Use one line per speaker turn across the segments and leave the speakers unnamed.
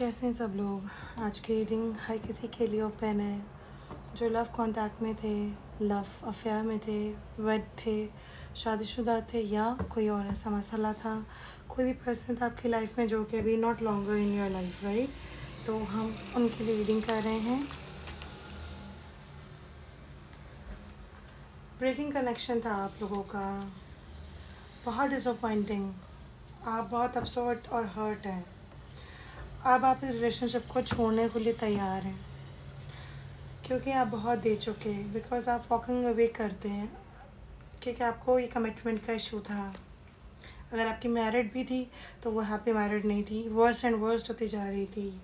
कैसे हैं सब लोग। आज की रीडिंग हर किसी के लिए ओपन है। जो लव कांटेक्ट में थे, लव अफेयर में थे, वेड थे, शादीशुदा थे या कोई और ऐसा मसला था, कोई भी पर्सन था आपकी लाइफ में जो कि अभी not longer in your life, right. तो हम उनके लिए रीडिंग कर रहे हैं। ब्रेकिंग कनेक्शन था आप लोगों का, बहुत डिसअपॉइंटिंग, आप बहुत अपसेट और हर्ट हैं। अब आप इस रिलेशनशिप को छोड़ने के लिए तैयार हैं क्योंकि आप बहुत दे चुके हैं। बिकॉज आप वॉकिंग अवे करते हैं क्योंकि आपको ये कमिटमेंट का इशू था। अगर आपकी मैरिड भी थी तो वो हैप्पी मैरिड नहीं थी, वर्स्ट एंड वर्स्ट होती जा रही थी।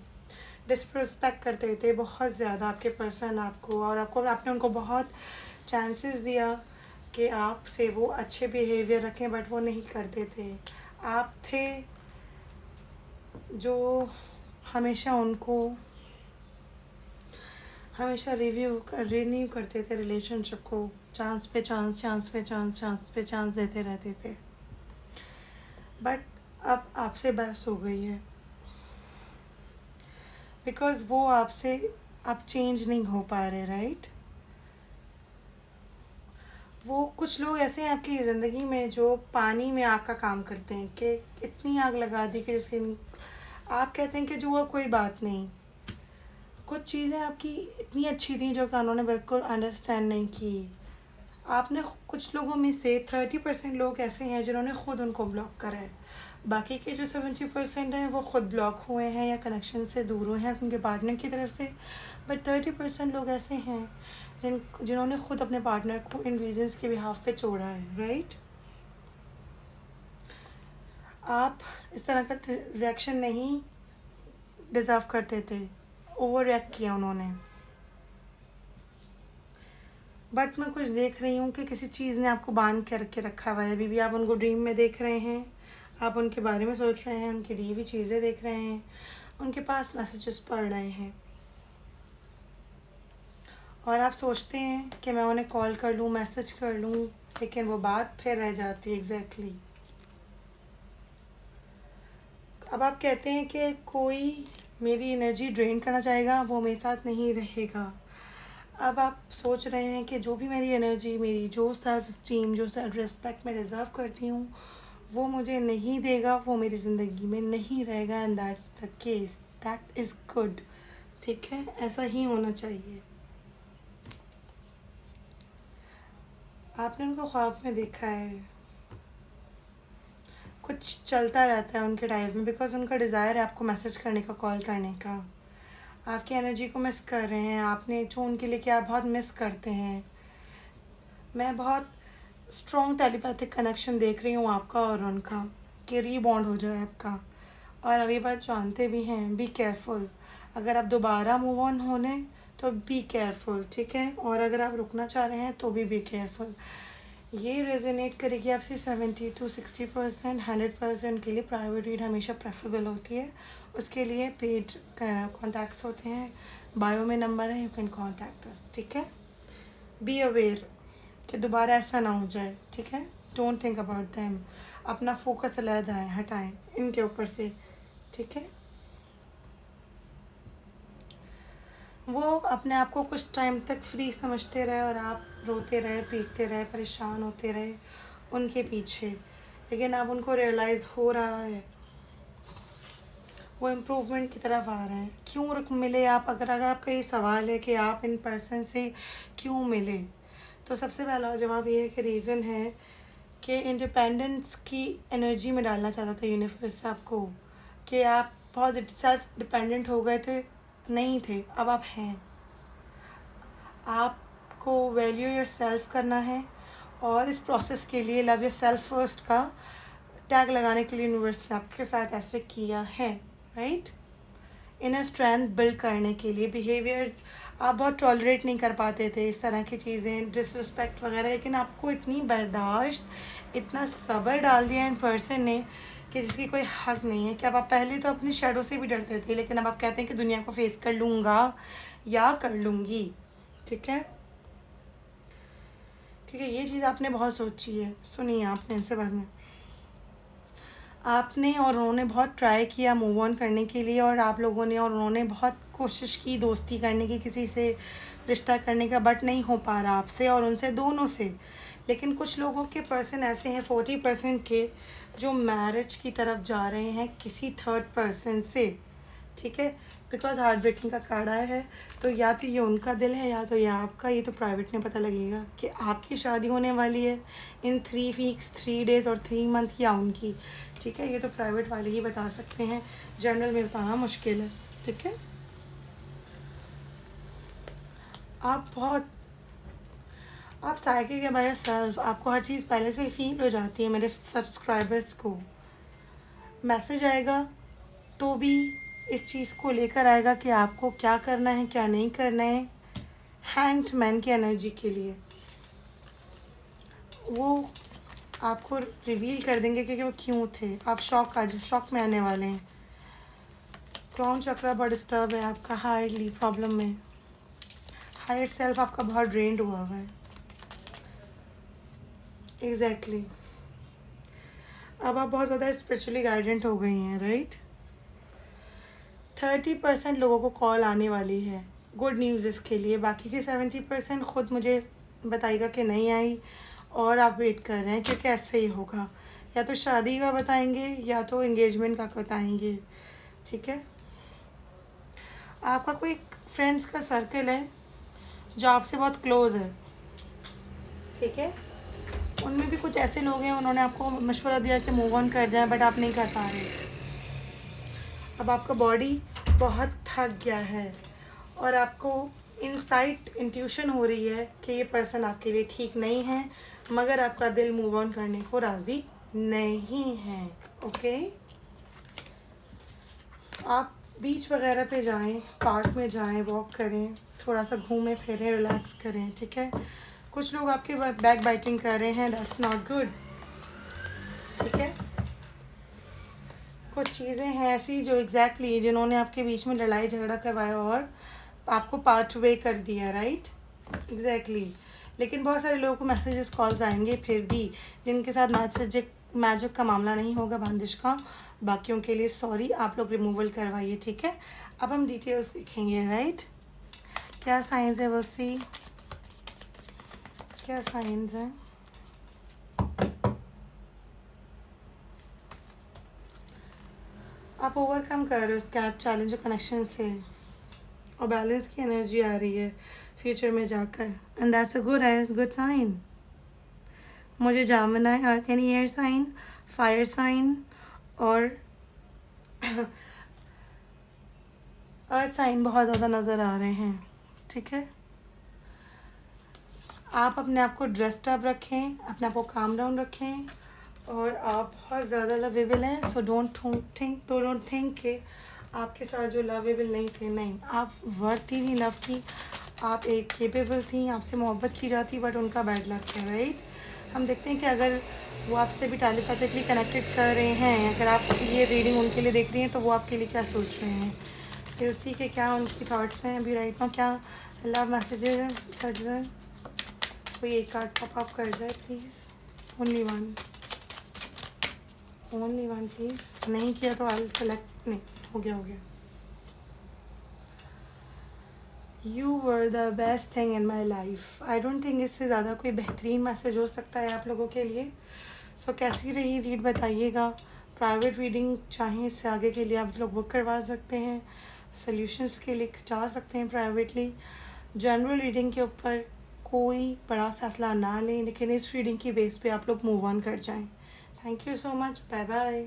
डिसरिस्पेक्ट करते थे बहुत ज़्यादा आपके पर्सन आपको, और आपने उनको बहुत चांसेस दिया कि आपसे वो अच्छे बिहेवियर रखें, बट वो नहीं करते थे। आप थे जो हमेशा उनको रिन्यू करते थे रिलेशनशिप को, चांस पे चांस देते रहते थे। बट अब आपसे बहस हो गई है बिकॉज वो आपसे आप चेंज नहीं हो पा रहे, राइट। वो कुछ लोग ऐसे हैं आपकी ज़िंदगी में जो पानी में आग का काम करते हैं कि इतनी आग लगा दी कि जिसके आप कहते हैं कि जो हुआ कोई बात नहीं। कुछ चीज़ें आपकी इतनी अच्छी थी जो कि उन्होंने बिल्कुल अंडरस्टैंड नहीं की। आपने कुछ लोगों में से 30% लोग ऐसे हैं जिन्होंने ख़ुद उनको ब्लॉक करा है। बाकी के जो 70% हैं वो ख़ुद ब्लॉक हुए हैं या कनेक्शन से दूर हुए हैं उनके पार्टनर की तरफ से। बट 30% लोग ऐसे हैं जिन्होंने ख़ुद अपने पार्टनर को इन रीजंस के बिहाफ पे छोड़ा है, राइट। आप इस तरह का रिएक्शन नहीं डिज़र्व करते थे, ओवर रिएक्ट किया उन्होंने। बट मैं कुछ देख रही हूँ कि किसी चीज़ ने आपको बांध के रखा हुआ है। अभी भी आप उनको ड्रीम में देख रहे हैं, आप उनके बारे में सोच रहे हैं, उनकी दी हुई चीज़ें देख रहे हैं, उनके पास मैसेजेस पढ़ रहे हैं, और आप सोचते हैं कि मैं उन्हें कॉल कर लूँ, मैसेज कर लूँ, लेकिन वो बात फिर रह जाती है। एग्जैक्टली अब आप कहते हैं कि कोई मेरी एनर्जी ड्रेन करना चाहेगा, वो मेरे साथ नहीं रहेगा। अब आप सोच रहे हैं कि जो भी मेरी एनर्जी, मेरी जो सेल्फ़ स्टीम, जो सेल्फ़ रिस्पेक्ट मैं डिज़र्व करती हूँ वो मुझे नहीं देगा, वो मेरी ज़िंदगी में नहीं रहेगा। And that's the case, that is good. ठीक है, ऐसा ही होना चाहिए। आपने उनको ख्वाब में देखा है, कुछ चलता रहता है उनके टाइम में, बिकॉज उनका डिज़ायर है आपको मैसेज करने का, कॉल करने का। आपकी एनर्जी को मिस कर रहे हैं, आपने जो उनके लिए किया बहुत मिस करते हैं। मैं बहुत स्ट्रॉन्ग टेलीपैथिक कनेक्शन देख रही हूँ आपका और उनका, कि रीबॉन्ड हो जाए आपका। और अभी बात जानते भी हैं, बी केयरफुल। अगर आप दोबारा मूव ऑन होने तो बी केयरफुल, ठीक है। और अगर आप रुकना चाह रहे हैं तो भी बी केयरफुल। ये रेजोनेट करेगी आपसे 70 to 60%। 100% के लिए प्राइवेट रीड हमेशा प्रेफरेबल होती है। उसके लिए पेड कॉन्टैक्ट्स होते हैं, बायो में नंबर है, यू कैन कॉन्टैक्ट अस, ठीक है। बी अवेयर कि दोबारा ऐसा ना हो जाए, ठीक है। डोंट थिंक अबाउट दैम, अपना फोकस अलग है, हटाएं इनके ऊपर से, ठीक है। वो अपने आप को कुछ टाइम तक फ्री समझते रहे और आप रोते रहे, पीटते रहे, परेशान होते रहे उनके पीछे। लेकिन अब उनको रियलाइज़ हो रहा है, वो इम्प्रूवमेंट की तरफ आ रहे हैं। क्यों रुक मिले आप? अगर आपका ये सवाल है कि आप इन पर्सन से क्यों मिले, तो सबसे पहला जवाब ये है कि रीज़न है कि इंडिपेंडेंस की एनर्जी में डालना चाहता था यूनिवर्स आपको, कि आप बहुत सेल्फ डिपेंडेंट हो गए थे, नहीं थे, अब आप हैं। आपको वैल्यू योर सेल्फ करना है, और इस प्रोसेस के लिए लव योर सेल्फ फर्स्ट का टैग लगाने के लिए यूनिवर्स ने आपके साथ ऐसे किया है, राइट। इनर स्ट्रेंथ बिल्ड करने के लिए। बिहेवियर आप बहुत टॉलरेट नहीं कर पाते थे, इस तरह की चीज़ें, डिसरिस्पेक्ट वगैरह, लेकिन आपको इतनी बर्दाश्त, इतना सब्र डाल दिया इन पर्सन ने कि जिसकी कोई हक नहीं है। कि अब आप पहले तो अपनी शैडो से भी डरते थे, लेकिन अब आप कहते हैं कि दुनिया को फेस कर लूँगा या कर लूँगी, ठीक है। ठीक है, ये चीज़ आपने बहुत सोची है, सुनिए आपने इनसे बाद में। आपने और उन्होंने बहुत ट्राई किया मूव ऑन करने के लिए, और आप लोगों ने और उन्होंने बहुत कोशिश की दोस्ती करने की, किसी से रिश्ता करने का, बट नहीं हो पा रहा आपसे और उनसे, दोनों से। लेकिन कुछ लोगों के पर्सन ऐसे हैं 40% के, जो मैरिज की तरफ जा रहे हैं किसी थर्ड पर्सन से, ठीक है। बिकॉज हार्ट ब्रेकिंग का कार्ड आया है, तो या तो ये उनका दिल है या तो ये आपका। ये तो प्राइवेट में पता लगेगा कि आपकी शादी होने वाली है इन 3 वीक्स, 3 डेज़ और 3 मंथ, या उनकी, ठीक है। ये तो प्राइवेट वाले ही बता सकते हैं, जनरल में बताना मुश्किल है, ठीक है। आप साइकिक है बाय सेल्फ, आपको हर चीज़ पहले से ही फील हो जाती है। मेरे सब्सक्राइबर्स को मैसेज आएगा तो भी इस चीज़ को लेकर आएगा कि आपको क्या करना है, क्या नहीं करना है। हैंग्ड मैन की एनर्जी के लिए वो आपको रिवील कर देंगे कि वो क्यों थे। आप शॉक में आने वाले हैं। क्राउन चक्रा बहुत डिस्टर्ब है आपका, हार्डली प्रॉब्लम में। हायर सेल्फ आपका बहुत ड्रेन्ड हुआ है। एग्जैक्टली अब आप बहुत ज़्यादा स्पिरिचुअली गाइडेंट हो गई हैं, राइट। 30% लोगों को कॉल आने वाली है, गुड न्यूज़ इसके लिए। बाकी के 70% ख़ुद मुझे बताइएगा कि नहीं आई, और आप वेट कर रहे हैं, क्योंकि ऐसे ही होगा। या तो शादी का बताएंगे या तो एंगेजमेंट का बताएंगे, ठीक है। आपका कोई फ्रेंड्स का सर्कल है जो आपसे बहुत क्लोज़ है, ठीक है। उनमें भी कुछ ऐसे लोग हैं, उन्होंने आपको मशवरा दिया कि मूव ऑन कर जाए, बट आप नहीं कर पा रहे। अब आपका बॉडी बहुत थक गया है और आपको इनसाइट इंट्यूशन हो रही है कि ये पर्सन आपके लिए ठीक नहीं है, मगर आपका दिल मूव ऑन करने को राज़ी नहीं है, ओके। आप बीच वगैरह पे जाएं, पार्क में जाएं, वॉक करें, थोड़ा सा घूमें फिरें, रिलैक्स करें, ठीक है। कुछ लोग आपके बैक बाइटिंग कर रहे हैं, दैट्स नॉट गुड, ठीक है। कुछ चीज़ें हैं ऐसी जो एग्जैक्टली जिन्होंने आपके बीच में लड़ाई झगड़ा करवाया और आपको पार्ट वे कर दिया, राइट, एग्जैक्टली। लेकिन बहुत सारे लोगों को मैसेजेस कॉल्स आएंगे फिर भी, जिनके साथ मैजिक का मामला नहीं होगा, बंदिश का। बाकियों के लिए सॉरी, आप लोग रिमूवल करवाइए, ठीक है। अब हम डिटेल्स देखेंगे, राइट। क्या साइंस है, विल सी क्या साइंस है। आप ओवरकम कर रहे हो उस गैप, चैलेंज और कनेक्शन से, और बैलेंस की एनर्जी आ रही है फ्यूचर में जाकर, and that's a good sign. मुझे जामिनी, अर्थ यानी एयर साइन, फायर साइन और अर्थ साइन बहुत ज़्यादा नज़र आ रहे हैं, ठीक है। आप अपने आप को ड्रेस्ड अप रखें, अपने आप को काम डाउन रखें, और आप बहुत ज़्यादा लवेबल हैं। सो डोंट थिंक कि आपके साथ जो लवेबल नहीं थे, नहीं, आप वर्ती थी लव की, आप एक केपेबल थी, आपसे मोहब्बत की जाती, बट उनका बैड लक है, राइट। हम देखते हैं कि अगर वो आपसे भी टेलीपैथिकली कनेक्टेड कर रहे हैं, अगर आप ये रीडिंग उनके लिए देख रही हैं, तो वो आपके लिए क्या सोच रहे हैं, फिर उसी के क्या उनकी थॉट्स हैं अभी राइट नाउ, क्या लव मैसेजेस हैं, सच है। कोई एक कार्ड पॉप अप कर जाए प्लीज़, ओनली वन प्लीज़। नहीं किया तो आई सेलेक्ट, नहीं, हो गया। You were the best thing in my life. I don't think इससे ज़्यादा कोई बेहतरीन मैसेज हो सकता है आप लोगों के लिए। सो कैसी रही रीड बताइएगा। प्राइवेट रीडिंग चाहें इससे आगे के लिए आप लोग बुक करवा सकते हैं, सॉल्यूशंस के लिए जा सकते हैं प्राइवेटली। जनरल रीडिंग के ऊपर कोई बड़ा फैसला ना लें, लेकिन इस रीडिंग की बेस पे आप लोग मूव ऑन कर जाएं। Thank you so much, bye bye.